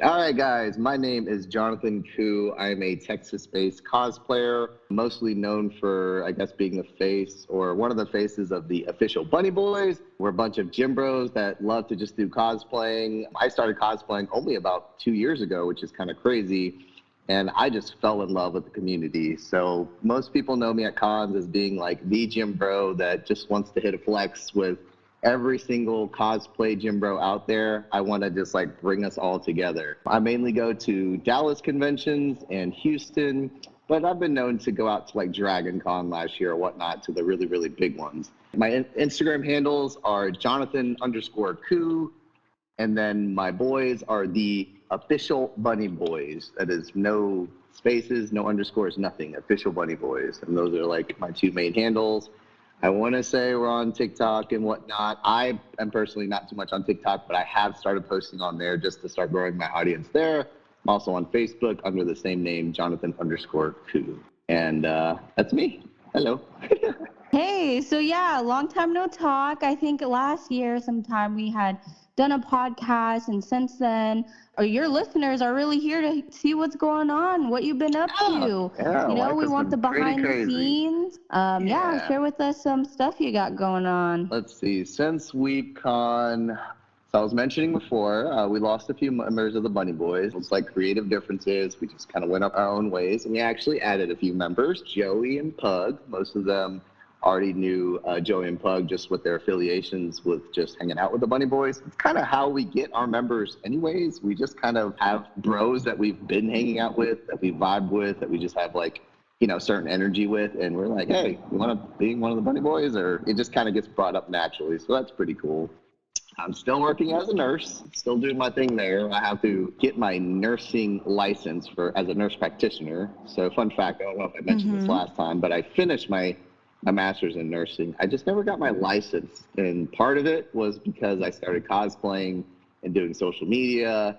All right, guys, my name is Jonathan Koo. I am a Texas-based cosplayer, mostly known for, I guess, being the face or one of the faces of the official Bunny Boys. We're a bunch of gym bros that love to just do cosplaying. I started cosplaying only about 2 years ago, which is kind of crazy, and I just fell in love with the community. So most people know me at cons as being like the gym bro that just wants to hit a flex with every single cosplay gym bro out there. I want to just like bring us all together. I mainly go to Dallas conventions and Houston, but I've been known to go out to like Dragon Con last year or whatnot, to the really, really big ones. My Instagram handles are Jonathan_Koo, and then my boys are the official Bunny Boys. That is no spaces, no underscores, nothing. Official Bunny Boys. And those are like my two main handles. I want to say we're on TikTok and whatnot. I am personally not too much on TikTok, but I have started posting on there just to start growing my audience there. I'm also on Facebook under the same name, Jonathan_Koo. And that's me. Hello. Hey, so yeah, long time no talk. I think last year sometime we had done a podcast, and since then, your listeners are really here to see what's going on, what you've been up to. Yeah, We want the behind the scenes. Share with us some stuff you got going on. Let's see. Since WeebCon, so I was mentioning before, we lost a few members of the Bunny Boys. It was like creative differences. We just kind of went up our own ways, and we actually added a few members, Joey and Pug. Most of them already knew Joey and Pug just with their affiliations with just hanging out with the Bunny Boys. It's kind of how we get our members anyways. We just kind of have bros that we've been hanging out with, that we vibe with, that we just have like, certain energy with. And we're like, hey, you want to be one of the Bunny Boys? Or it just kind of gets brought up naturally. So that's pretty cool. I'm still working as a nurse, still doing my thing there. I have to get my nursing license as a nurse practitioner. So fun fact, I don't know if I mentioned this last time, but I finished my master's in nursing. I just never got my license. And part of it was because I started cosplaying and doing social media.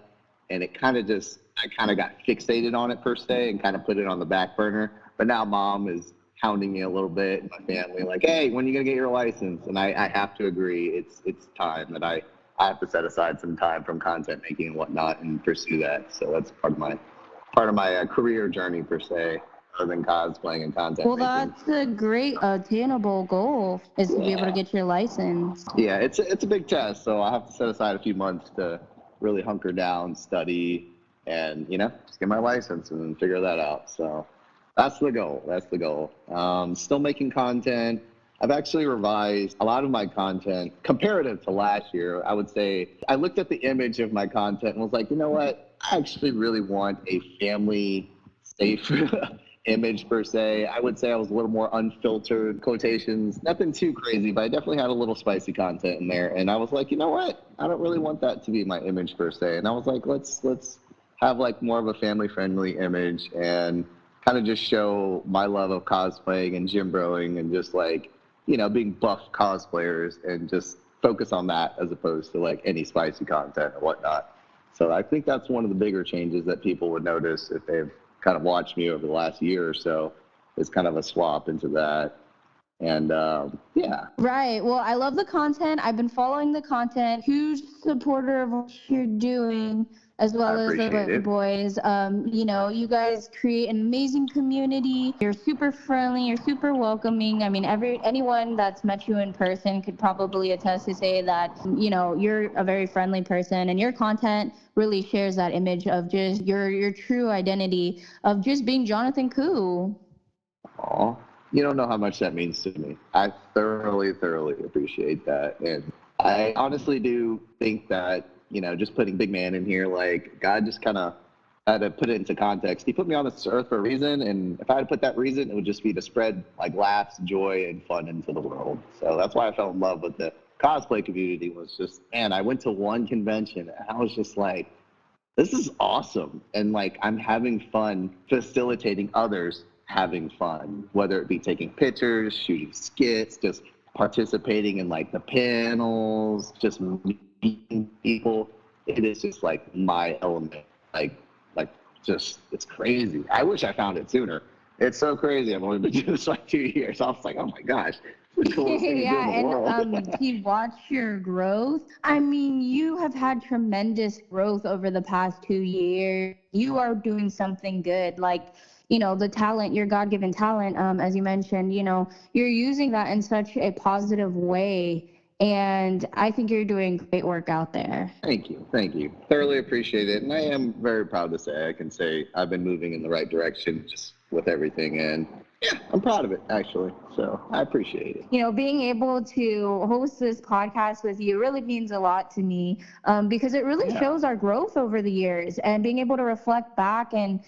And I kind of got fixated on it per se and kind of put it on the back burner. But now mom is hounding me a little bit, and my family, like, hey, when are you going to get your license? And I have to agree, it's time that I have to set aside some time from content making and whatnot and pursue that. So that's part of my career journey per se, other than cosplaying and content making. That's a great attainable goal, is to be able to get your license. Yeah, it's a big test, so I have to set aside a few months to really hunker down, study, and just get my license and then figure that out. So that's the goal. Still making content. I've actually revised a lot of my content comparative to last year. I would say I looked at the image of my content and was like, you know what? I actually really want a family safe image per se. I would say I was a little more unfiltered, quotations, nothing too crazy, but I definitely had a little spicy content in there. And I was like, you know what? I don't really want that to be my image per se. And I was like, let's have like more of a family friendly image and kind of just show my love of cosplaying and gym broing and just like, being buff cosplayers and just focus on that as opposed to like any spicy content or whatnot. So I think that's one of the bigger changes that people would notice if they've kind of watched me over the last year or so, is kind of a swap into that. And yeah. Right. Well, I love the content. I've been following the content. Huge supporter of what you're doing, as well as the boys. You guys create an amazing community. You're super friendly. You're super welcoming. I mean, anyone that's met you in person could probably attest to say that, you're a very friendly person, and your content really shares that image of just your true identity of just being Jonathan Koo. Aw. You don't know how much that means to me. I thoroughly appreciate that. And I honestly do think that, just putting big man in here, like God just kind of had to put it into context. He put me on this earth for a reason. And if I had to put that reason, it would just be to spread like laughs, joy, and fun into the world. So that's why I fell in love with the cosplay community. Was just, man, I went to one convention and I was just like, this is awesome. And like, I'm having fun facilitating others having fun, whether it be taking pictures, shooting skits, just participating in like the panels, just meeting people. It is just like my element. Like just, it's crazy. I wish I found it sooner. It's so crazy. I've only been doing this like 2 years. I was like, oh my gosh, the coolest thing to do in Yeah, the and world. to watch your growth. I mean, you have had tremendous growth over the past 2 years. You are doing something good. Like, the talent, your God-given talent, as you mentioned, you're using that in such a positive way. And I think you're doing great work out there. Thank you. Thank you. Thoroughly appreciate it. And I am very proud to say I can say I've been moving in the right direction just with everything. And yeah, I'm proud of it, actually. So I appreciate it. Being able to host this podcast with you really means a lot to me, because it really shows our growth over the years, and being able to reflect back and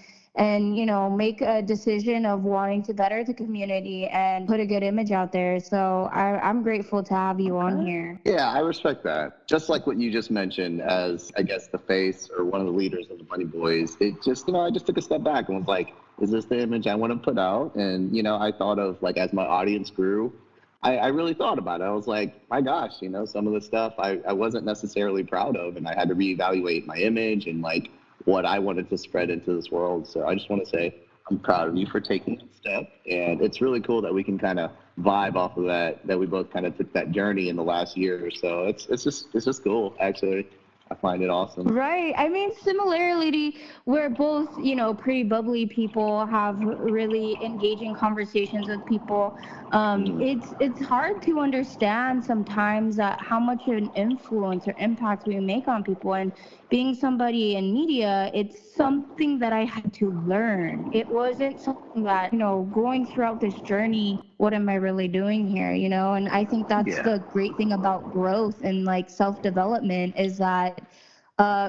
make a decision of wanting to better the community and put a good image out there. So I'm grateful to have you on here. Yeah, I respect that. Just like what you just mentioned as, I guess, the face or one of the leaders of the Bunny Boys, it just, I just took a step back and was like, is this the image I want to put out? And, I thought of, like, as my audience grew, I really thought about it. I was like, my gosh, some of the stuff I wasn't necessarily proud of, and I had to reevaluate my image and, like, what I wanted to spread into this world. So I just want to say I'm proud of you for taking that step. And it's really cool that we can kind of vibe off of that we both kind of took that journey in the last year or so. It's just cool, actually. I find it awesome. Right. I mean, similarly, we're both, pretty bubbly people, have really engaging conversations with people. It's hard to understand sometimes that how much of an influence or impact we make on people. And being somebody in media, it's something that I had to learn. It wasn't something that, going throughout this journey, what am I really doing here, And I think that's the great thing about growth and like self-development is that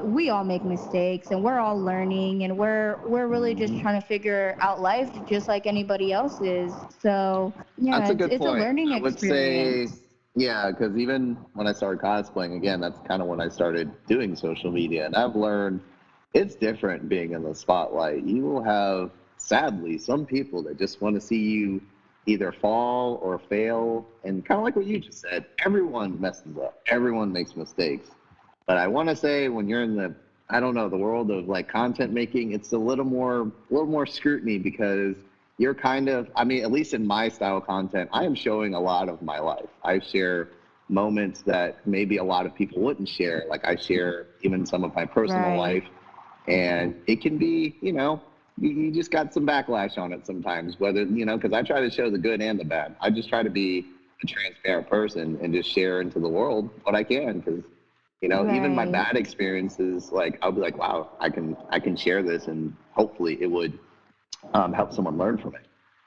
we all make mistakes and we're all learning, and we're really just trying to figure out life just like anybody else is. So yeah, That's a good it's a point. learning I would experience. say, yeah, because even when I started cosplaying, again, that's kind of when I started doing social media. And I've learned it's different being in the spotlight. You will have, sadly, some people that just want to see you either fall or fail. And kind of like what you just said, everyone messes up, everyone makes mistakes. But I want to say when you're in the, I don't know, the world of like content making, it's a little more scrutiny because you're kind of, I mean, at least in my style of content, I am showing a lot of my life. I share moments that maybe a lot of people wouldn't share. Like I share even some of my personal life, and it can be, you just got some backlash on it sometimes, whether, because I try to show the good and the bad. I just try to be a transparent person and just share into the world what I can, because even my bad experiences, like I'll be like, wow, I can share this, and hopefully it would help someone learn from it.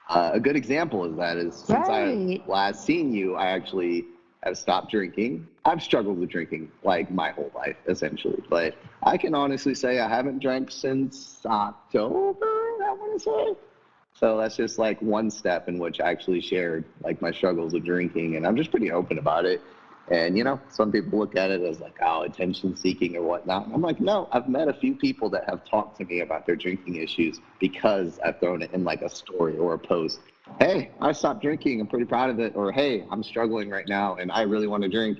A good example of that is since I last seen you, I actually have stopped drinking. I've struggled with drinking like my whole life, essentially, but I can honestly say I haven't drank since October, I want to say. So that's just like one step in which I actually shared like my struggles with drinking, and I'm just pretty open about it. And, some people look at it as like, oh, attention seeking or whatnot. I'm like, no, I've met a few people that have talked to me about their drinking issues because I've thrown it in like a story or a post. Hey, I stopped drinking. I'm pretty proud of it. Or, hey, I'm struggling right now and I really want to drink.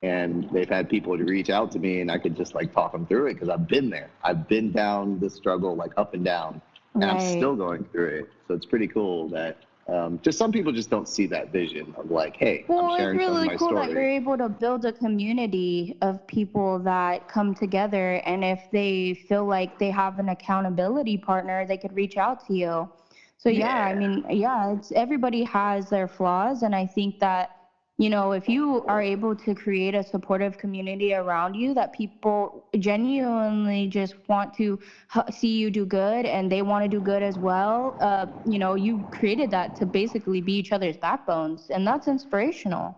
And they've had people to reach out to me and I could just like talk them through it because I've been there. I've been down the struggle, like up and down, and I'm still going through it. So it's pretty cool that just some people just don't see that vision of like, hey, I'm sharing some of my story. Well, it's really cool that you're able to build a community of people that come together, and if they feel like they have an accountability partner, they could reach out to you. So I mean, it's everybody has their flaws, and I think that if you are able to create a supportive community around you that people genuinely just want to see you do good and they want to do good as well, you created that to basically be each other's backbones, and that's inspirational.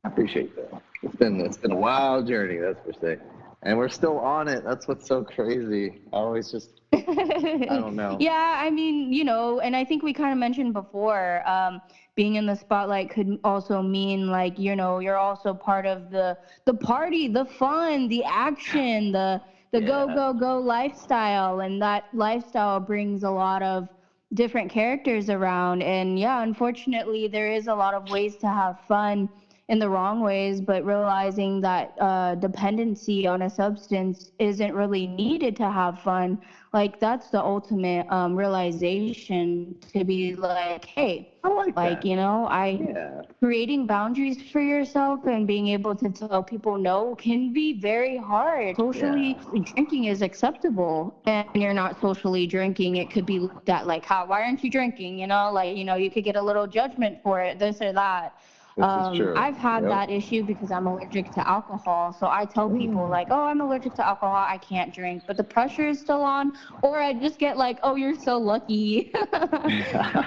I appreciate that. It's been a wild journey, that's for sure. And we're still on it. That's what's so crazy. I always just, I don't know. Yeah, I mean, and I think we kind of mentioned before, being in the spotlight could also mean like, you're also part of the party, the fun, the action, the go lifestyle. And that lifestyle brings a lot of different characters around. And unfortunately, there is a lot of ways to have fun in the wrong ways, but realizing that dependency on a substance isn't really needed to have fun. Like, that's the ultimate realization, to be like, hey, I like that. you know, creating boundaries for yourself and being able to tell people no can be very hard. Socially, drinking is acceptable, and when you're not socially drinking, it could be looked at like, why aren't you drinking? You know, like, you know, you could get a little judgment for it, this or that. I've had that issue because I'm allergic to alcohol. So I tell people like, oh, I'm allergic to alcohol, I can't drink, but the pressure is still on. Or I just get like, oh, you're so lucky.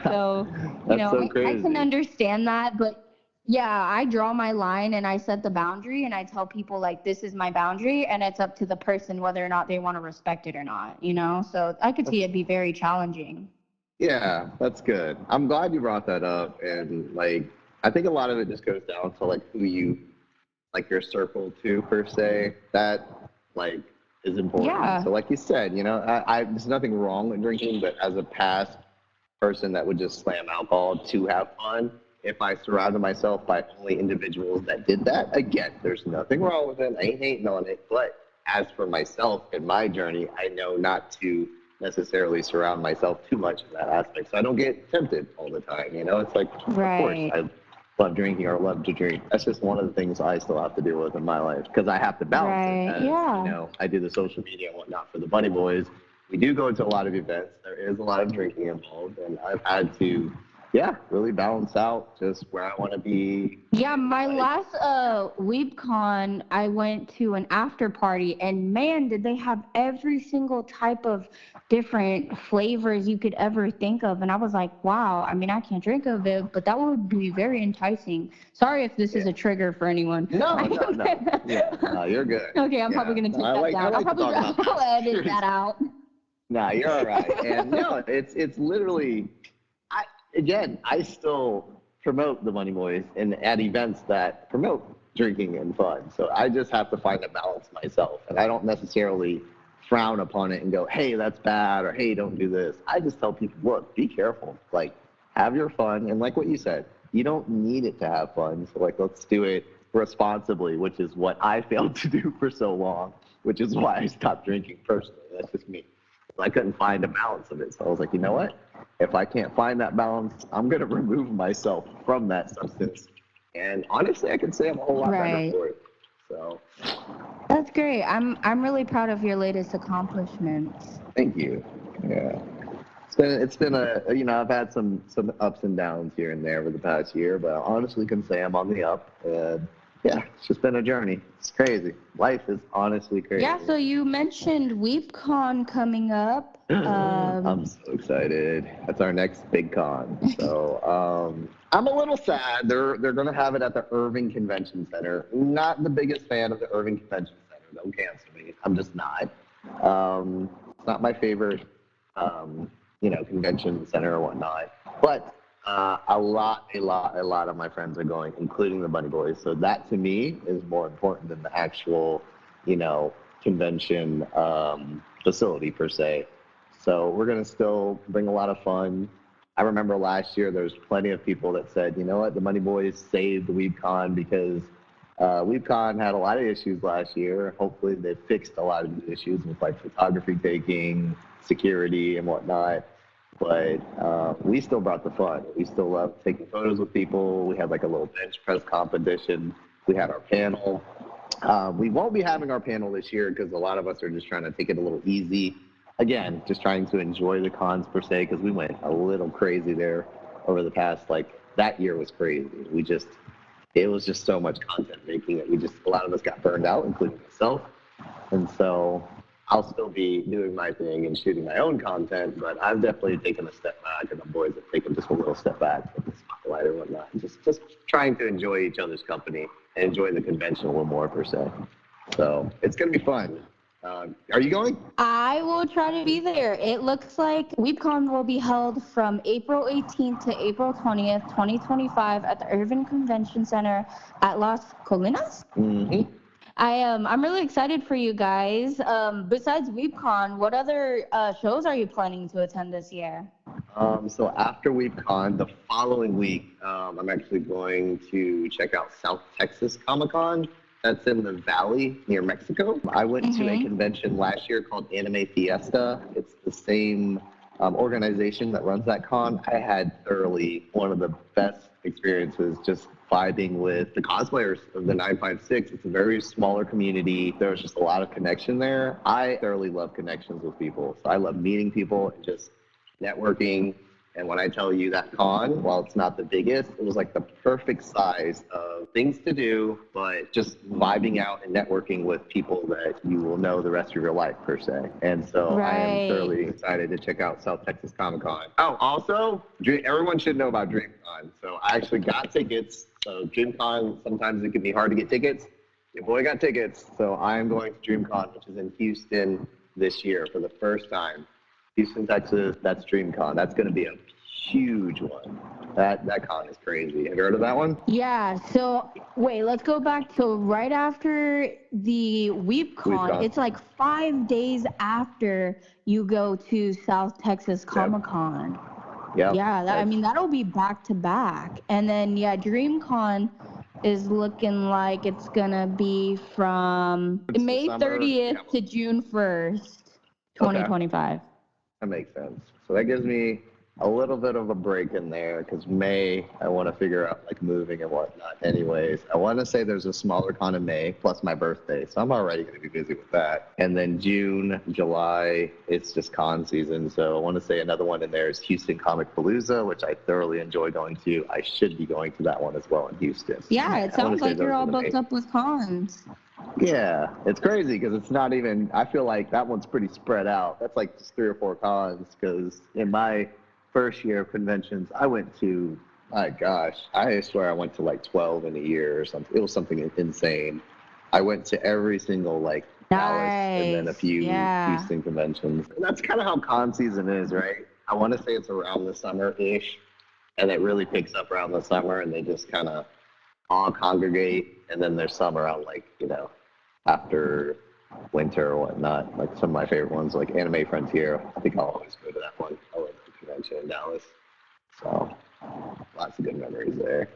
So, you know, so I can understand that, but yeah, I draw my line and I set the boundary and I tell people like, this is my boundary, and it's up to the person whether or not they want to respect it or not, you know? So I could see it be very challenging. Yeah, that's good. I'm glad you brought that up. And like, I think a lot of it just goes down to like who you, like your circle too, per se, that like is important. Yeah. So like you said, you know, there's nothing wrong with drinking, but as a past person that would just slam alcohol to have fun, if I surrounded myself by only individuals that did that, again, there's nothing wrong with it. I ain't hating on it. But as for myself and my journey, I know not to necessarily surround myself too much in that aspect, so I don't get tempted all the time. You know, it's like, right. Of course, I love drinking or love to drink. That's just one of the things I still have to deal with in my life, because I have to balance it. As, you know, I do the social media and whatnot for the Bunny Boys. We do go to a lot of events. There is a lot of drinking involved, and I've had to, really balance out just where I want to be. Yeah, my last WeebCon, I went to an after party, and man, did they have every single type of different flavors you could ever think of. And I was like, wow, I mean, I can't drink of it, but that would be very enticing. Sorry if this is a trigger for anyone. No. No, you're good. Okay, I'm probably going to take that down. I'll edit that out. No, you're all right. And no, it's literally, I still promote the Money Boys and at events that promote drinking and fun. So I just have to find a balance myself. And I don't necessarily frown upon it and go, hey, that's bad, or hey, don't do this. I just tell people, look, be careful. Like, have your fun. And like what you said, you don't need it to have fun. So like, let's do it responsibly, which is what I failed to do for so long, which is why I stopped drinking personally. That's just me. I couldn't find a balance of it. So I was like, you know what? If I can't find that balance, I'm going to remove myself from that substance. And honestly, I can say I'm a whole lot better for it. So that's great. I'm really proud of your latest accomplishments. Thank you. Yeah. It's been I've had some ups and downs here and there over the past year, but I honestly can say I'm on the up. And yeah, it's just been a journey. It's crazy. Life is honestly crazy. Yeah, so you mentioned WeebCon coming up. I'm so excited. That's our next big con. So I'm a little sad. They're going to have it at the Irving Convention Center. Not the biggest fan of the Irving Convention Center. Don't cancel me. I'm just not. It's not my favorite, convention center or whatnot. But a lot of my friends are going, including the Bunny Boys. So that to me is more important than the actual, convention facility per se. So we're going to still bring a lot of fun. I remember last year there was plenty of people that said, you know what, the Money Boys saved the WeebCon because WeebCon had a lot of issues last year. Hopefully they've fixed a lot of these issues with like photography taking, security and whatnot. But we still brought the fun. We still love taking photos with people. We had like a little bench press competition. We had our panel. We won't be having our panel this year because a lot of us are just trying to take it a little easy. Again, just trying to enjoy the cons per se, because we went a little crazy there over the past, that year was crazy. It was just so much content making that a lot of us got burned out, including myself. And so I'll still be doing my thing and shooting my own content, but I've definitely taken a step back, and the boys have taken just a little step back from the spotlight or whatnot. Just trying to enjoy each other's company and enjoy the convention a little more per se. So it's going to be fun. Are you going? I will try to be there. It looks like WeebCon will be held from April 18th to April 20th, 2025 at the Irving Convention Center at Las Colinas. Mm-hmm. I'm really excited for you guys. Besides WeebCon, what other shows are you planning to attend this year? So after WeebCon, the following week, I'm actually going to check out South Texas Comic Con. That's in the Valley near Mexico. I went to a convention last year called Anime Fiesta. It's the same organization that runs that con. I had thoroughly one of the best experiences just vibing with the cosplayers of the 956. It's a very smaller community. There was just a lot of connection there. I thoroughly love connections with people. So I love meeting people and just networking. And when I tell you that con, while it's not the biggest, it was like the perfect size of things to do, but just vibing out and networking with people that you will know the rest of your life, per se. And so I am thoroughly excited to check out South Texas Comic Con. Oh, also, everyone should know about DreamCon. So I actually got tickets. So DreamCon, sometimes it can be hard to get tickets. Your boy got tickets. So I am going to DreamCon, which is in Houston this year for the first time. Houston, Texas, that's DreamCon. That's going to be a huge one. That con is crazy. Have you heard of that one? Yeah, so wait, let's go back to right after the WeebCon. It's like 5 days after you go to South Texas Comic-Con. Yep. Yeah, that'll be back to back. And then, DreamCon is looking like it's going to be from May 30th to June 1st, 2025. That makes sense. So that gives me a little bit of a break in there because May, I want to figure out like moving and whatnot. Anyways, I want to say there's a smaller con in May plus my birthday. So I'm already going to be busy with that. And then June, July, it's just con season. So I want to say another one in there is Houston Comic Palooza, which I thoroughly enjoy going to. I should be going to that one as well in Houston. Yeah, it sounds like you're all booked up with cons. Yeah, it's crazy because it's not even, I feel like that one's pretty spread out. That's like just 3 or 4 cons because in my first year of conventions, I went to, my gosh, I swear I went to like 12 in a year or something. It was something insane. I went to every single like Dallas and then a few Houston conventions. And that's kind of how con season is, right? I want to say it's around the summer-ish and it really picks up around the summer and they just kind of all congregate, and then there's some around like, after winter or whatnot. Like some of my favorite ones, like Anime Frontier. I think I'll always go to that one. I love the convention in Dallas. So lots of good memories there.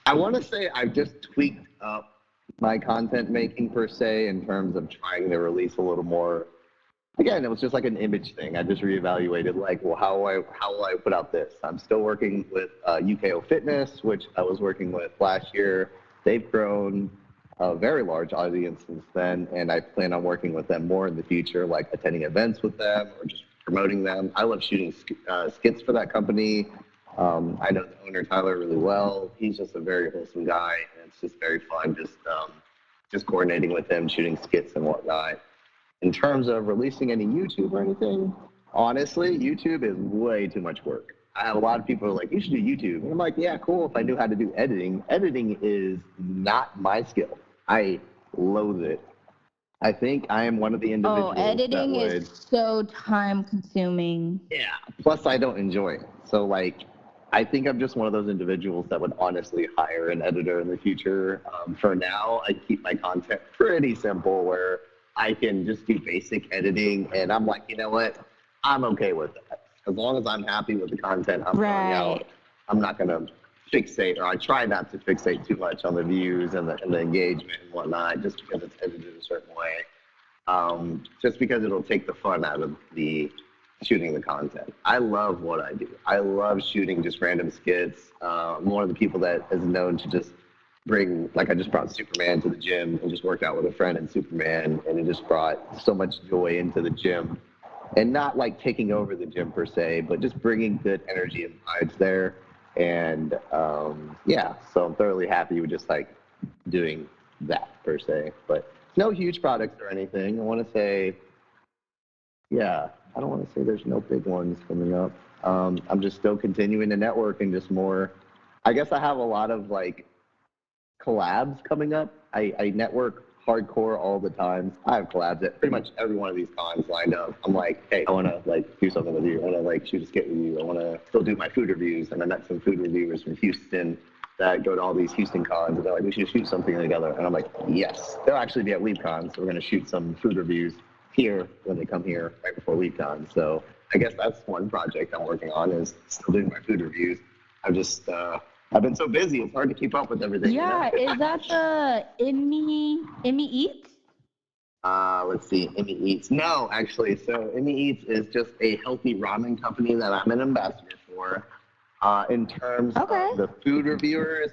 I want to say I've just tweaked up my content making per se in terms of trying to release a little more. Again, it was just like an image thing. I just reevaluated, like, well, how will I put out this? I'm still working with UKO Fitness, which I was working with last year. They've grown a very large audience since then, and I plan on working with them more in the future, like attending events with them or just promoting them. I love shooting skits for that company. I know the owner, Tyler, really well. He's just a very wholesome guy, and it's just very fun just coordinating with him, shooting skits and whatnot. In terms of releasing any YouTube or anything, honestly, YouTube is way too much work. I have a lot of people who are like, you should do YouTube. And I'm like, yeah, cool if I knew how to do editing. Editing is not my skill. I loathe it. I think I am one of the individuals editing is so time consuming. Yeah, plus I don't enjoy it. So like, I think I'm just one of those individuals that would honestly hire an editor in the future. For now, I keep my content pretty simple where I can just do basic editing, and I'm like, you know what? I'm okay with that. As long as I'm happy with the content I'm throwing out, I'm not going to fixate, or I try not to fixate too much on the views and the engagement and whatnot, just because it's edited a certain way. Just because it'll take the fun out of the shooting the content. I love what I do. I love shooting just random skits. I'm one of the people that is known to just bring, like I just brought Superman to the gym and just worked out with a friend in Superman, and it just brought so much joy into the gym. And not like taking over the gym per se, but just bringing good energy and vibes there. And so I'm thoroughly happy with just like doing that per se. But no huge products or anything. I want to say, I don't want to say there's no big ones coming up. I'm just still continuing to network and just more. I guess I have a lot of like collabs coming up. I network hardcore all the time. I have collabs at pretty much every one of these cons lined up. I'm like, hey, I want to like do something with you. I want to like shoot a skit with you. I want to still do my food reviews. And I met some food reviewers from Houston that go to all these Houston cons, and they're like, we should shoot something together. And I'm like, yes. They'll actually be at WeebCon, so we're going to shoot some food reviews here when they come here right before WeebCon. So I guess that's one project I'm working on is still doing my food reviews. I've been so busy, it's hard to keep up with everything. Yeah, is that the Emmy Eats? Let's see, Emmy Eats. No, actually, so Emmy Eats is just a healthy ramen company that I'm an ambassador for. In terms of the food reviewers,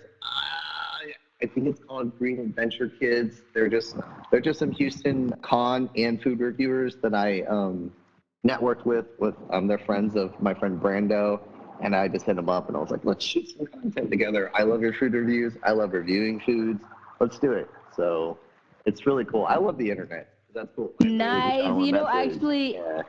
I think it's called Green Adventure Kids. They're just some Houston con and food reviewers that I networked with. They're friends of my friend Brando, and I just hit them up and I was like, let's shoot some content together. I love your food reviews. I love reviewing foods. Let's do it. So it's really cool. I love the internet. That's cool. Nice. Actually. Yeah.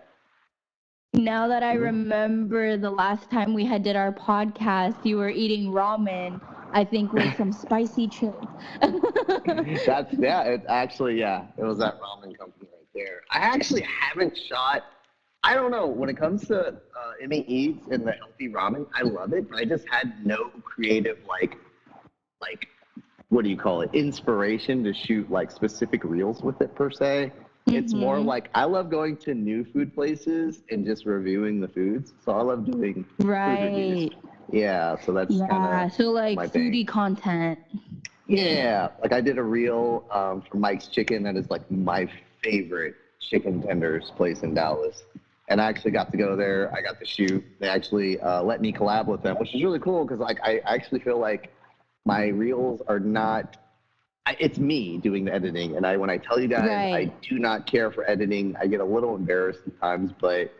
Now that I remember the last time we did our podcast, you were eating ramen, I think with some spicy chili. It was that ramen company right there. I actually haven't shot, I don't know, when it comes to Emmy Eats and the healthy ramen, I love it, but I just had no creative, like, what do you call it, inspiration to shoot, like, specific reels with it, per se. It's more like I love going to new food places and just reviewing the foods. So I love doing food reviews. Yeah, so that's kind of so like my foodie thing. Content. Yeah, like I did a reel for Mike's Chicken that is like my favorite chicken tenders place in Dallas. And I actually got to go there. I got to shoot. They actually let me collab with them, which is really cool because like I actually feel like my reels are not. It's me doing the editing, and when I tell you guys, I do not care for editing. I get a little embarrassed sometimes, but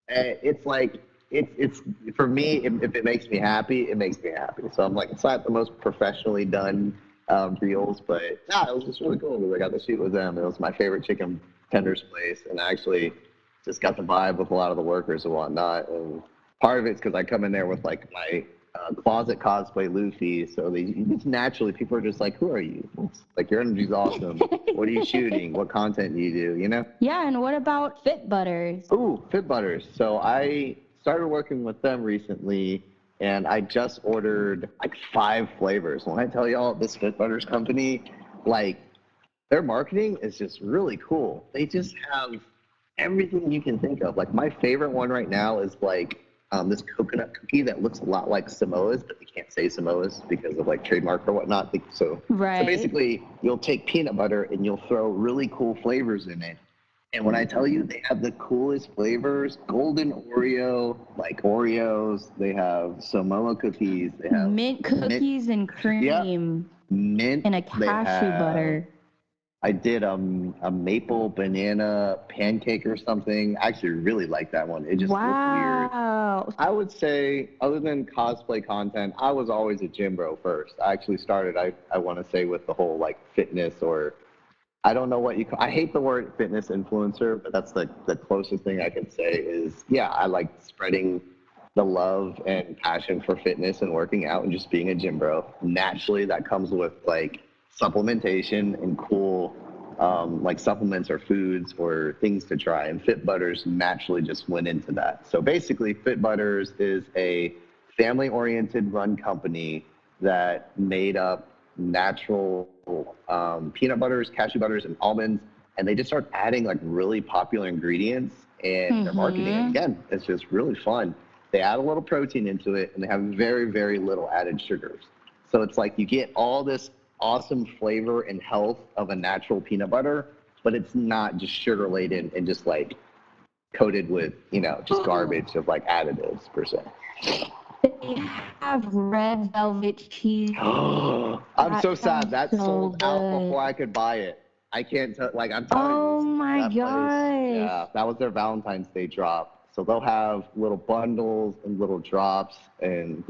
it's like it's for me. If it makes me happy, it makes me happy. So I'm like, it's not the most professionally done reels, but it was just really cool because I got to shoot with them. It was my favorite chicken tenders place, and I actually just got the vibe with a lot of the workers and whatnot. And part of it's because I come in there with like my closet cosplay Luffy, so just naturally people are just like, who are you? It's like, your energy's awesome. What are you shooting? What content do you do, you know? Yeah, and what about Fit Butters? Ooh, Fit Butters. So I started working with them recently, and I just ordered like 5 flavors. When I tell y'all, this Fit Butters company, like, their marketing is just really cool. They just have everything you can think of. Like, my favorite one right now is like this coconut cookie that looks a lot like Samoa's, but they can't say Samoa's because of like trademark or whatnot. So basically, you'll take peanut butter and you'll throw really cool flavors in it. And when I tell you, they have the coolest flavors: golden Oreo, like Oreos. They have Samoa cookies. They have mint cookies and cream. Mint and a cashew butter. I did a maple banana pancake or something. I actually really like that one. It just looked weird. I would say, other than cosplay content, I was always a gym bro first. I actually started, I want to say, with the whole like fitness, or I don't know what you call. I hate the word fitness influencer, but that's the closest thing I can say is, I like spreading the love and passion for fitness and working out and just being a gym bro. Naturally, that comes with like supplementation and cool like supplements or foods or things to try, and Fit Butters naturally just went into that. So basically, Fit Butters is a family-oriented run company that made up natural peanut butters, cashew butters, and almonds, and they just start adding like really popular ingredients, and their marketing, again, it's just really fun. They add a little protein into it, and they have very, very little added sugars. So it's like you get all this awesome flavor and health of a natural peanut butter, but it's not just sugar laden and just like coated with, just garbage of like additives per se. They have red velvet cheese. I'm so sad. That sold out before I could buy it. I can't tell, like, I'm telling you. Oh my gosh. Yeah, that was their Valentine's Day drop. So they'll have little bundles and little drops, and,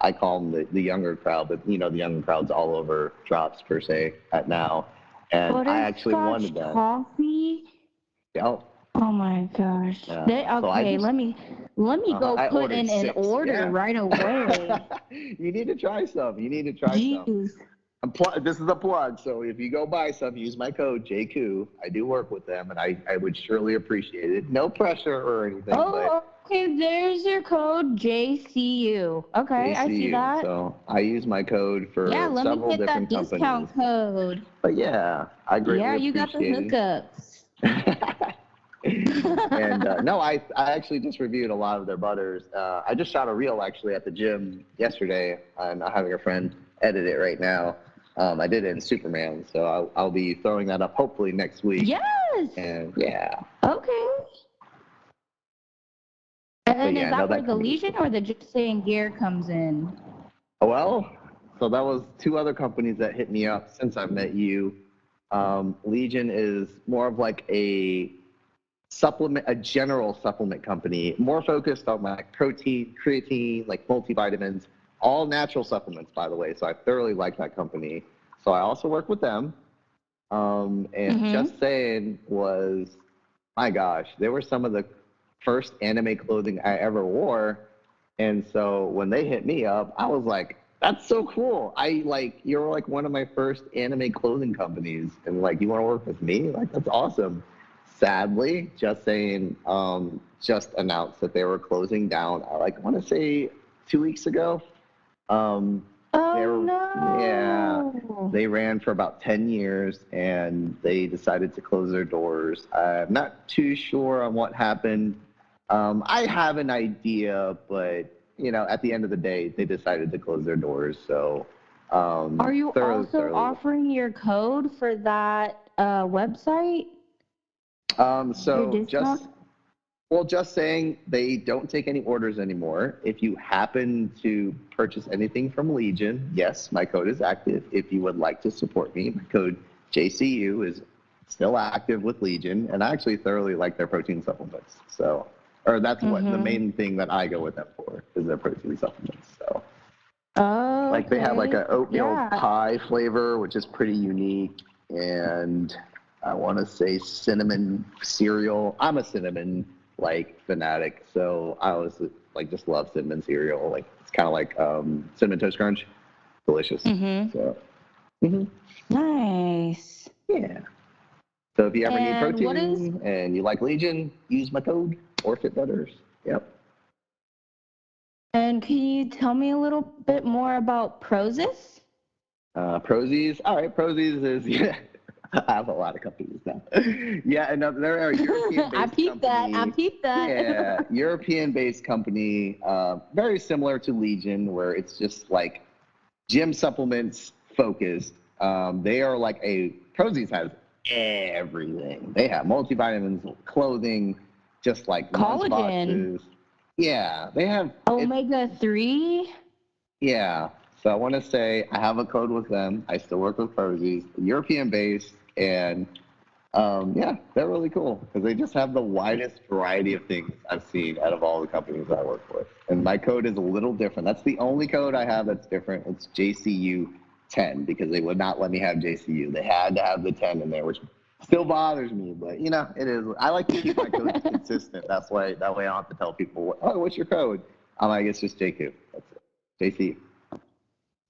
I call them the younger crowd, but, the younger crowd's all over drops per se at now. And I actually wanted that. Coffee? Yep. Oh my gosh. Yeah. Let me go put in an order right away. You need to try some. Some. This is a plug. So if you go buy some, use my code JQ. I do work with them, and I would surely appreciate it. No pressure or anything. Okay, there's your code, JCU. Okay, I see that. So I use my code for several different companies. Yeah, let me get that discount code. But I greatly appreciate it. Yeah, you got the hookups. And no, I actually just reviewed a lot of their butters. I just shot a reel actually at the gym yesterday. I'm having a friend edit it right now. I did it in Superman, so I'll be throwing that up hopefully next week. Yes. And yeah. Okay. And yeah, is that where that the Legion or the Just Saying gear comes in? Well, so that was two other companies that hit me up since I met you. Legion is more of like a general supplement company, more focused on like protein, creatine, like multivitamins, all natural supplements, by the way. So I thoroughly like that company. So I also work with them. And Just Saying was, my gosh, they were some of the first anime clothing I ever wore. And so when they hit me up, I was like, that's so cool. You're like one of my first anime clothing companies. And like, you want to work with me? Like, that's awesome. Sadly, Just Saying just announced that they were closing down, I want to say 2 weeks ago. No. Yeah, they ran for about 10 years and they decided to close their doors. I'm not too sure on what happened. I have an idea, but at the end of the day, they decided to close their doors. So, are you also offering your code for that website? So Just Saying, they don't take any orders anymore. If you happen to purchase anything from Legion, yes, my code is active. If you would like to support me, my code JCU is still active with Legion, and I actually thoroughly like their protein supplements. So, or that's what the main thing that I go with them for is their protein supplements. So, like they have like an oatmeal pie flavor, which is pretty unique, and I want to say cinnamon cereal. I'm a cinnamon fanatic, so I always just love cinnamon cereal. Like it's kind of like cinnamon toast crunch, delicious. So nice. Yeah. So if you ever need protein and you like Legion, use my code or Fit Butters. Yep. And can you tell me a little bit more about Prozis? Prozis. All right, Prozis is I have a lot of companies now. Yeah, and they're a European-based company. I peeped that. Yeah, European-based company, very similar to Legion, where it's just like gym supplements focused. They are like Prozis has everything. They have multivitamins, clothing, just like collagen. Yeah, they have omega-3. Yeah. So I want to say I have a code with them. I still work with Prozis, European-based, and they're really cool because they just have the widest variety of things I've seen out of all the companies I work with. And my code is a little different. That's the only code I have that's different. It's JCU10 because they would not let me have JCU. They had to have the 10 in there, which still bothers me, but it is. I like to keep my code consistent. That way I don't have to tell people, what's your code? I'm like, it's just JQ. That's it. JCU.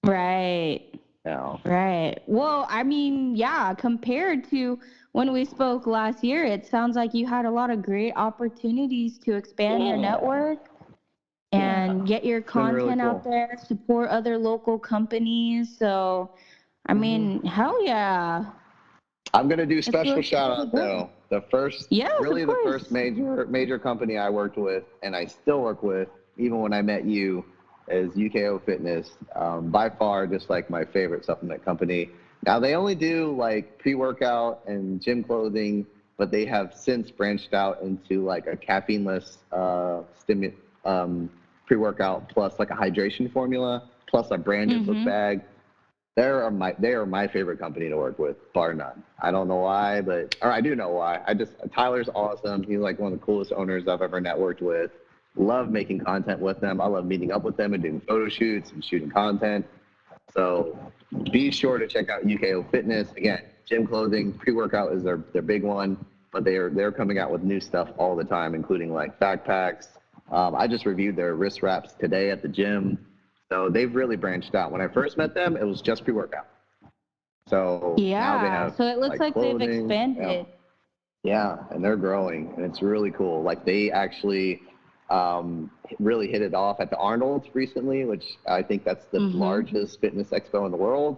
Right. Yeah. Right. Well, I mean, yeah, compared to when we spoke last year, it sounds like you had a lot of great opportunities to expand your network and get your content really cool out there, support other local companies. So, I mean, hell yeah. I'm going to do special shout out though. The first major company I worked with and I still work with, even when I met you, is UKO Fitness. By far, just like my favorite supplement company. Now they only do like pre-workout and gym clothing, but they have since branched out into like a caffeineless pre-workout plus like a hydration formula plus a branded book bag. They are my favorite company to work with, bar none. I don't know why, or I do know why. Tyler's awesome. He's like one of the coolest owners I've ever networked with. Love making content with them. I love meeting up with them and doing photo shoots and shooting content. So be sure to check out UKO Fitness. Again, gym clothing, pre-workout is their big one, but they're coming out with new stuff all the time, including like backpacks. I just reviewed their wrist wraps today at the gym. So they've really branched out. When I first met them, it was just pre-workout. So now they have so it looks like clothing, they've expanded. Yeah, and they're growing, and it's really cool. Like they actually really hit it off at the Arnold recently, which I think that's the largest fitness expo in the world.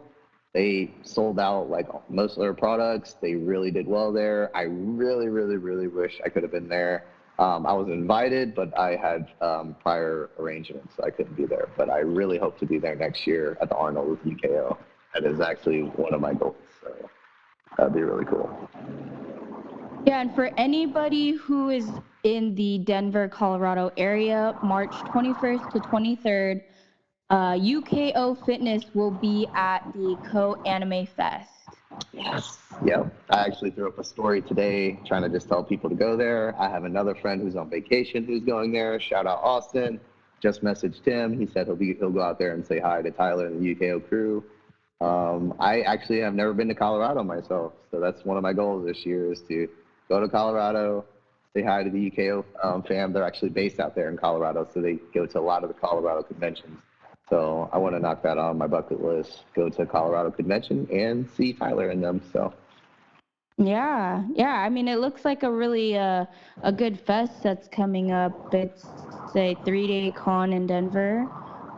They sold out like most of their products. They really did well there. I really, really, really wish I could have been there. I was invited, but I had prior arrangements, so I couldn't be there. But I really hope to be there next year at the Arnold with UKO. That is actually one of my goals. So that'd be really cool. Yeah, and for anybody who is in the Denver, Colorado area, March 21st to 23rd, UKO Fitness will be at the Co-Anime Fest. Yes. Yep. I actually threw up a story today trying to just tell people to go there. I have another friend who's on vacation who's going there. Shout out Austin. Just messaged him. He said he'll go out there and say hi to Tyler and the UKO crew. I actually have never been to Colorado myself, so that's one of my goals this year is to go to Colorado, say hi to the UKO fam. They're actually based out there in Colorado, so they go to a lot of the Colorado conventions. So I want to knock that on my bucket list, go to a Colorado convention and see Tyler and them. So. Yeah. I mean, it looks like a really a good fest that's coming up. It's a 3-day con in Denver.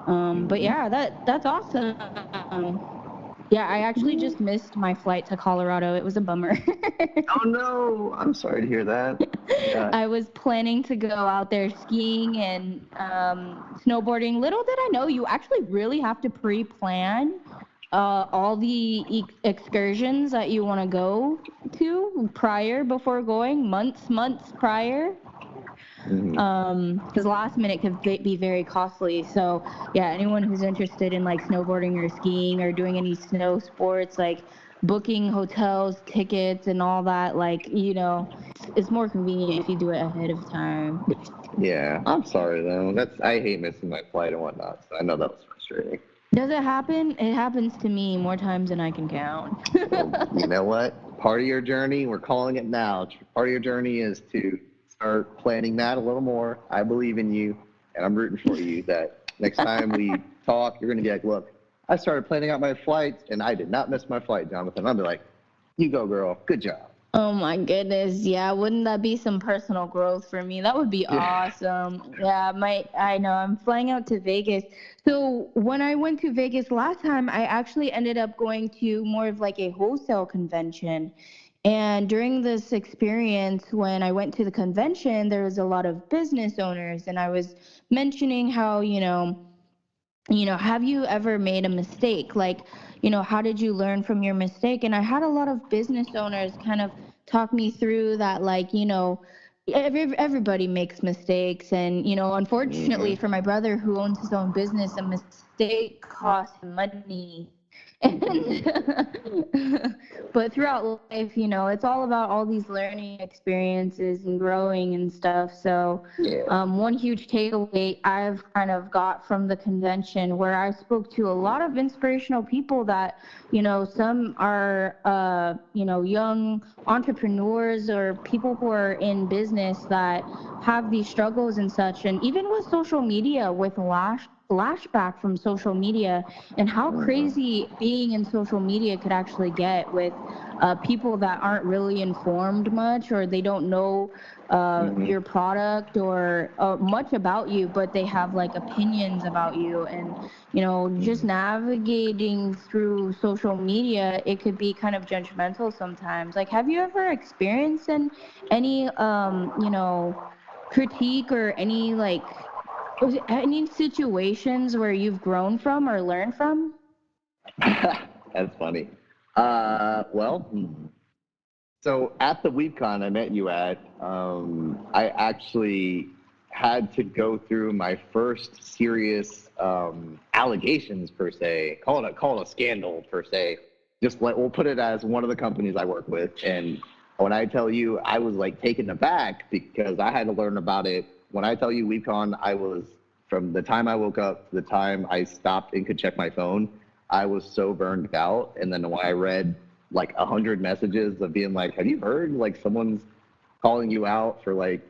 But yeah, that's awesome. Yeah, I actually just missed my flight to Colorado. It was a bummer. Oh no, I'm sorry to hear that. Yeah. I was planning to go out there skiing and snowboarding. Little did I know, you actually really have to pre-plan all the excursions that you want to go to before going, months prior. Because last minute could be very costly. So yeah, anyone who's interested in like snowboarding or skiing or doing any snow sports, like booking hotels, tickets, and all that, like, you know, it's more convenient if you do it ahead of time. Yeah, I'm sorry though. I hate missing my flight and whatnot. So I know that was frustrating. Does it happen? It happens to me more times than I can count. Well, you know what? Part of your journey, we're calling it now. Part of your journey is to start planning that a little more. I believe in you, and I'm rooting for you that next time we talk, you're going to be like, look, I started planning out my flights, and I did not miss my flight, Jonathan. I'll be like, you go, girl. Good job. Oh my goodness, yeah, wouldn't that be some personal growth for me? That would be awesome. Yeah, I know I'm flying out to Vegas. So when I went to Vegas last time, I actually ended up going to more of like a wholesale convention. And during this experience, when I went to the convention, there was a lot of business owners, and I was mentioning how, have you ever made a mistake? Like, how did you learn from your mistake? And I had a lot of business owners kind of talk me through that, like, everybody makes mistakes. And, unfortunately for my brother who owns his own business, a mistake costs him money. But throughout life, it's all about all these learning experiences and growing and stuff. So one huge takeaway I've kind of got from the convention, where I spoke to a lot of inspirational people that, some are, young entrepreneurs or people who are in business that have these struggles and such. And even with social media, with flashback from social media, and how crazy being in social media could actually get with people that aren't really informed much, or they don't know your product or much about you, but they have like opinions about you. And just navigating through social media, it could be kind of judgmental sometimes. Like, have you ever experienced any critique or any situations where you've grown from or learned from? That's funny. So at the WeebCon I met you at, I actually had to go through my first serious allegations, per se. Call it a scandal, per se. We'll put it as one of the companies I work with. And when I tell you, I was like taken aback because I had to learn about it. When I tell you WeebCon, I was, from the time I woke up to the time I stopped and could check my phone, I was so burned out. And then when I read like 100 messages of being like, have you heard like someone's calling you out for like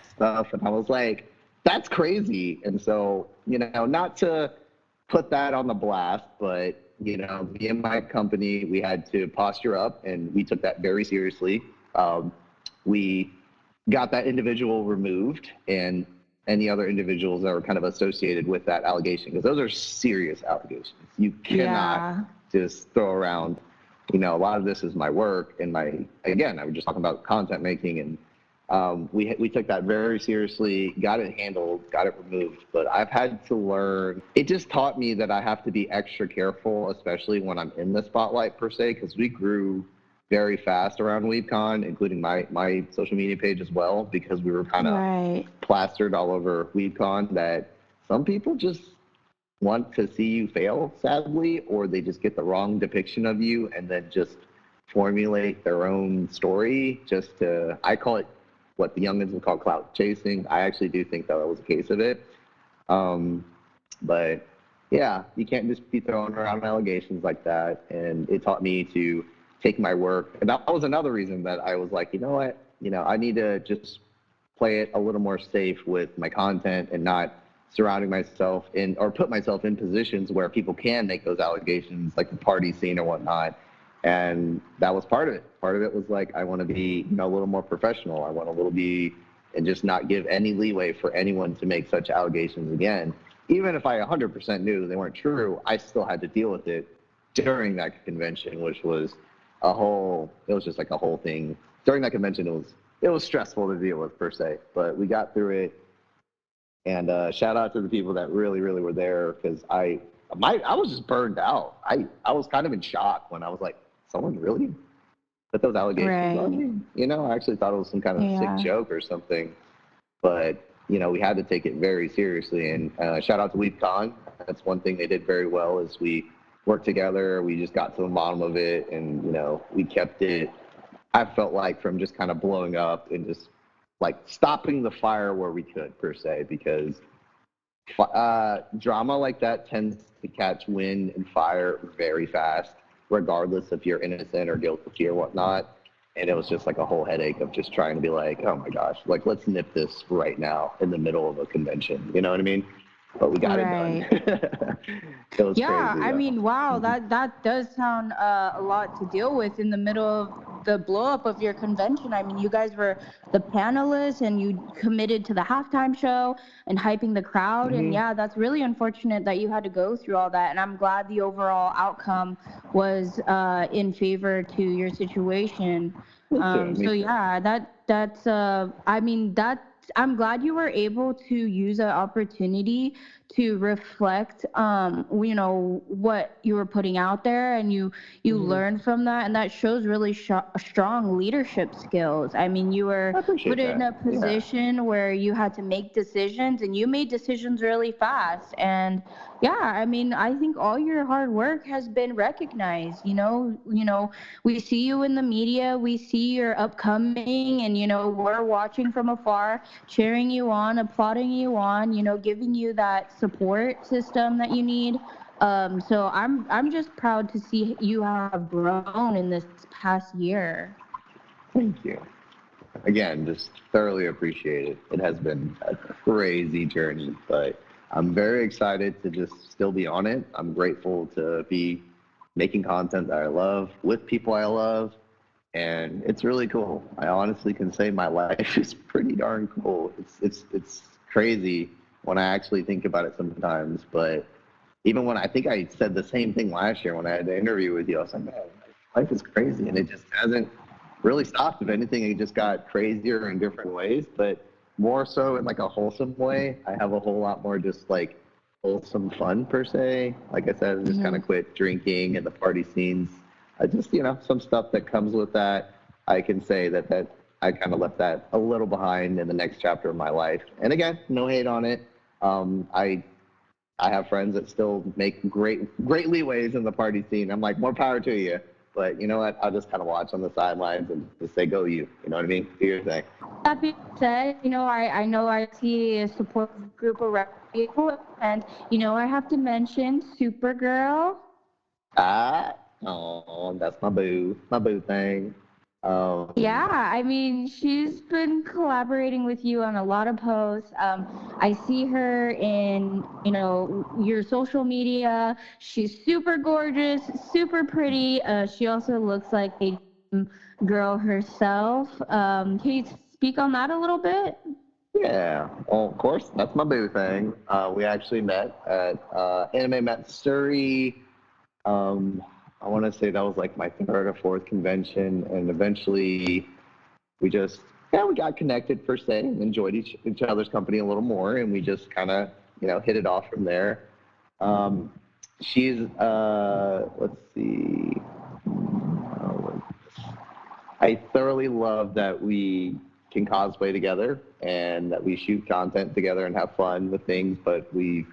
stuff? And I was like, that's crazy. And so, not to put that on the blast, but, me and my company, we had to posture up, and we took that very seriously. We got that individual removed, and any other individuals that were kind of associated with that allegation, because those are serious allegations. You cannot just throw around, a lot of this is my work and again, I was just talking about content making, and we took that very seriously, got it handled, got it removed. But I've had to learn, it just taught me that I have to be extra careful, especially when I'm in the spotlight per se, because we grew very fast around WeebCon, including my social media page as well, because we were kind of plastered all over WeebCon, that some people just want to see you fail, sadly, or they just get the wrong depiction of you and then just formulate their own story just to, I call it what the youngins would call clout chasing. I actually do think that was a case of it. But yeah, you can't just be throwing around allegations like that. And it taught me to take my work. And that was another reason that I was like, you know what, I need to just play it a little more safe with my content and not surrounding myself in, or put myself in positions where people can make those allegations, like the party scene or whatnot. And that was part of it. Part of it was like, I want to be, a little more professional. I want and just not give any leeway for anyone to make such allegations again. Even if I 100% knew they weren't true, I still had to deal with it during that convention, which was it was just like a whole thing. During that convention, it was stressful to deal with per se, but we got through it. And shout out to the people that really, really were there, because I was just burned out. I was kind of in shock when I was like, someone really put those allegations on me? I actually thought it was some kind of sick joke or something. But, we had to take it very seriously. And shout out to WeebCon. That's one thing they did very well, is we worked together. We just got to the bottom of it, and, we kept it, I felt like, from just kind of blowing up and just like stopping the fire where we could per se, because drama like that tends to catch wind and fire very fast, regardless if you're innocent or guilty or whatnot. And it was just like a whole headache of just trying to be like, oh my gosh, like, let's nip this right now in the middle of a convention. You know what I mean? But we got it done. It was crazy, I mean, wow, that does sound a lot to deal with in the middle of the blow up of your convention. I mean, you guys were the panelists and you committed to the halftime show and hyping the crowd. And yeah, that's really unfortunate that you had to go through all that. And I'm glad the overall outcome was in favor to your situation. So yeah, that's I mean, I'm glad you were able to use that opportunity to reflect, what you were putting out there, and you learned from that, and that shows really strong leadership skills. I mean, you were put in a position where you had to make decisions, and you made decisions really fast. And yeah, I mean, I think all your hard work has been recognized. We see you in the media, we see your upcoming, and we're watching from afar, cheering you on, applauding you on, giving you that support system that you need. So I'm just proud to see you have grown in this past year. Thank you. Again, just thoroughly appreciate it. It has been a crazy journey, but I'm very excited to just still be on it. I'm grateful to be making content that I love with people I love, and it's really cool. I honestly can say my life is pretty darn cool. It's crazy when I actually think about it sometimes, but even when I think I said the same thing last year when I had the interview with you, I was like, man, life is crazy, and it just hasn't really stopped. If anything, it just got crazier in different ways, but more so in like a wholesome way. I have a whole lot more just like wholesome fun per se. Like I said, I just kind of quit drinking and the party scenes. I just, some stuff that comes with that. I can say that I kind of left that a little behind in the next chapter of my life. And again, no hate on it. I have friends that still make great leeways in the party scene. I'm like, more power to you. But you know what? I'll just kind of watch on the sidelines and just say, go you. You know what I mean? Do your thing. That being said, I know I see a support group of people, and, I have to mention Supergirl. That's my boo thing. Yeah, I mean, she's been collaborating with you on a lot of posts. I see her in, your social media. She's super gorgeous, super pretty. She also looks like a girl herself. Can you speak on that a little bit? Yeah, well, of course, that's my boo thing. We actually met at Anime Matsuri I want to say that was like my third or fourth convention, and eventually we just we got connected per se and enjoyed each other's company a little more, and we just kind of hit it off from there. She's let's see. I thoroughly love that we can cosplay together and that we shoot content together and have fun with things, but we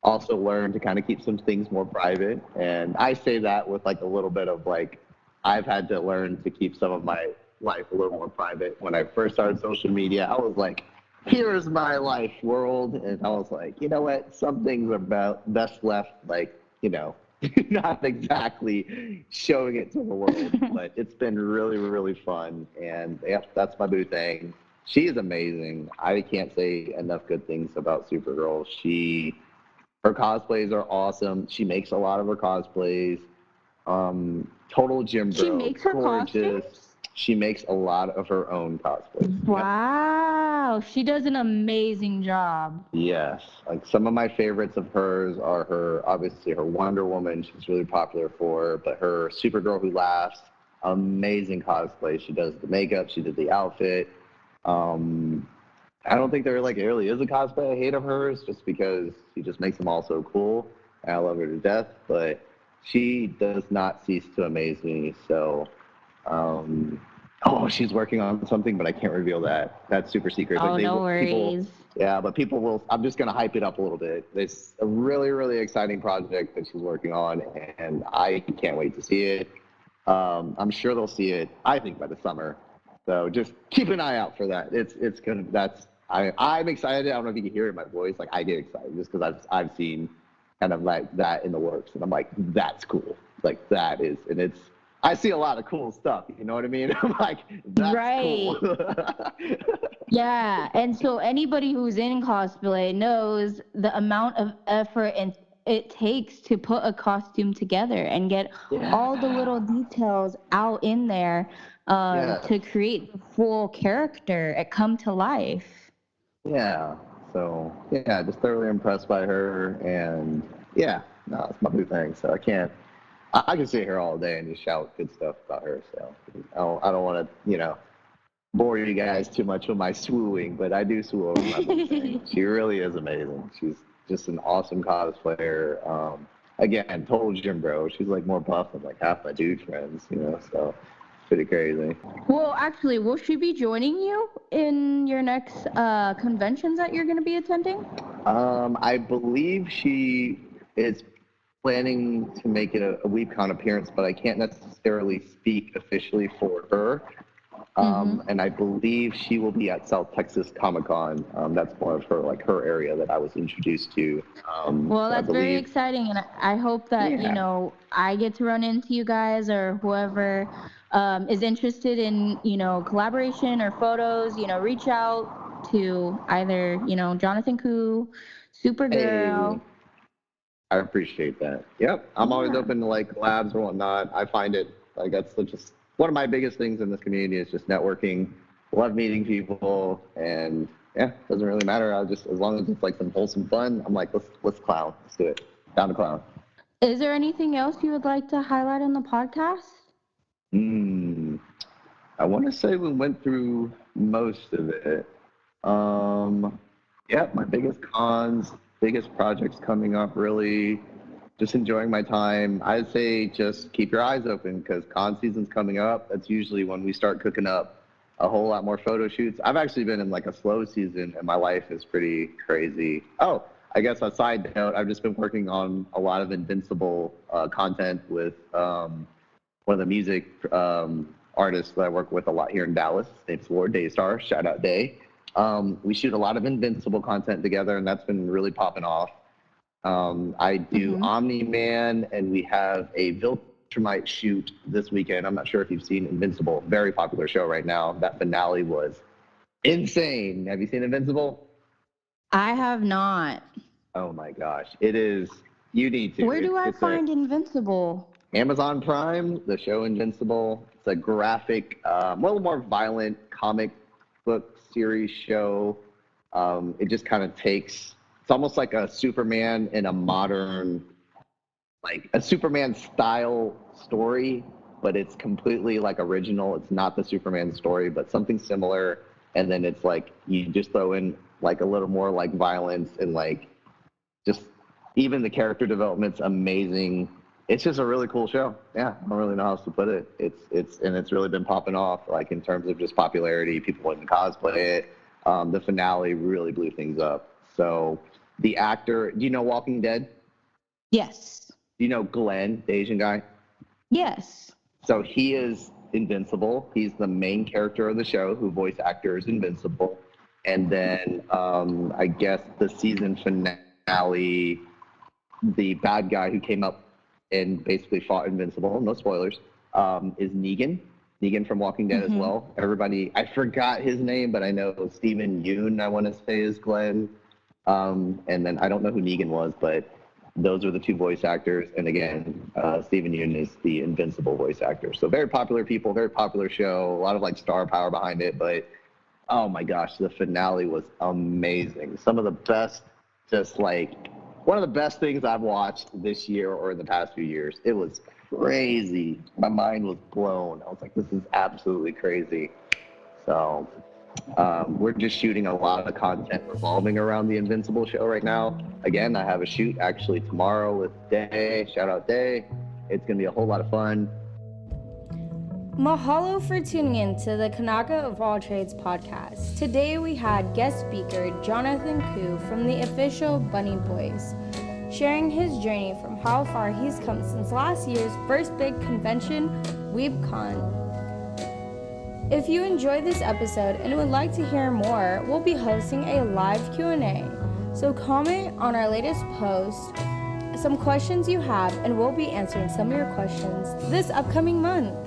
also learn to kind of keep some things more private. And I say that with like a little bit of like, I've had to learn to keep some of my life a little more private. When I first started social media, I was like, here's my life world. And I was like, you know what? Some things are best left, like, not exactly showing it to the world, but it's been really, really fun. And that's my boo thing. She is amazing. I can't say enough good things about Supergirl. Her cosplays are awesome. She makes a lot of her cosplays. Total gym bro. She makes her gorgeous. costumes? She makes a lot of her own cosplays. Wow. Yep. She does an amazing job. Yes. Like some of my favorites of hers are obviously her Wonder Woman, she's really popular for, but her Supergirl Who Laughs, amazing cosplay. She does the makeup, she did the outfit. I don't think there really is a cosplay I hate of hers just because she just makes them all so cool. And I love her to death, but she does not cease to amaze me. So, she's working on something, but I can't reveal that. That's super secret. Oh, no worries. But people will, I'm just going to hype it up a little bit. It's a really, really exciting project that she's working on, and I can't wait to see it. I'm sure they'll see it, I think, by the summer. So just keep an eye out for that. It's gonna. I'm excited. I don't know if you can hear it in my voice. Like I get excited just because I've seen kind of like that in the works, and I'm like, that's cool. Like that is, and it's. I see a lot of cool stuff. You know what I mean? I'm like, that's right. Cool. Yeah, and so anybody who's in cosplay knows the amount of effort and it takes to put a costume together and get all the little details out in there to create the full character and come to life. Yeah. So just thoroughly impressed by her, and it's my new thing. So I can sit here all day and just shout good stuff about her. So I don't want to bore you guys too much with my swooing, but I do swoo over my boo thing. She really is amazing. She's just an awesome cosplayer. Again, total gym bro. She's like more buff than like half my dude friends, so it's pretty crazy. Well, actually, will she be joining you in your next conventions that you're going to be attending? I believe she is planning to make it a WeebCon appearance, but I can't necessarily speak officially for her. And I believe she will be at South Texas Comic-Con. That's more of her area that I was introduced to. Well, that's very exciting, and I hope that I get to run into you guys or whoever is interested in collaboration or photos. Reach out to either Jonathan Koo, Supergirl. Hey. I appreciate that. Yep, I'm always open to like collabs or whatnot. I find it like that's just one of my biggest things in this community is just networking. Love meeting people, and doesn't really matter. As long as it's like some wholesome fun, I'm like, let's clown. Let's do it. Down to clown. Is there anything else you would like to highlight on the podcast? I want to say we went through most of it. My biggest cons, biggest projects coming up, really just enjoying my time. I'd say just keep your eyes open because con season's coming up. That's usually when we start cooking up a whole lot more photo shoots. I've actually been in like a slow season and my life is pretty crazy. Oh, I guess a side note, I've just been working on a lot of Invincible content with one of the music artists that I work with a lot here in Dallas. His name's Lord Daystar. Shout out Day. We shoot a lot of Invincible content together, and that's been really popping off. I do Omni-Man, and we have a Viltrumite shoot this weekend. I'm not sure if you've seen Invincible. Very popular show right now. That finale was insane. Have you seen Invincible? I have not. Oh, my gosh. It is. You need to. Where do I find Invincible? Amazon Prime, the show Invincible. It's a graphic, a little more violent comic book series show. It just kind of takes, it's almost like a Superman in a modern like a Superman style story, but it's completely like original. It's not the Superman story, but something similar. And then it's like you just throw in like a little more like violence and like just even the character development's amazing. It's just a really cool show. Yeah, I don't really know how else to put it. It's really been popping off like in terms of just popularity. People wanting to cosplay it. The finale really blew things up. So the actor, do you know Walking Dead? Yes. Do you know Glenn, the Asian guy? Yes. So he is Invincible. He's the main character of the show, who voice actor is Invincible. And then I guess the season finale, the bad guy who came up and basically fought Invincible, no spoilers, is Negan. Negan from Walking Dead as well. Everybody, I forgot his name, but I know Steven Yeun, I want to say, is Glenn. And then I don't know who Negan was, but those are the two voice actors. And again, Steven Yeun is the Invincible voice actor. So very popular people, very popular show, a lot of like star power behind it. But oh my gosh, the finale was amazing. Some of the best, just like one of the best things I've watched this year or in the past few years. It was crazy. My mind was blown. I was like, this is absolutely crazy. So we're just shooting a lot of content revolving around the Invincible show right now. Again, I have a shoot actually tomorrow with Day. Shout out Day. It's going to be a whole lot of fun. Mahalo for tuning in to the Kanaka of All Trades podcast. Today we had guest speaker Jonathan Koo from the official Bunny Boys, sharing his journey from how far he's come since last year's first big convention, WeebCon. If you enjoyed this episode and would like to hear more, we'll be hosting a live Q&A. So comment on our latest post some questions you have, and we'll be answering some of your questions this upcoming month.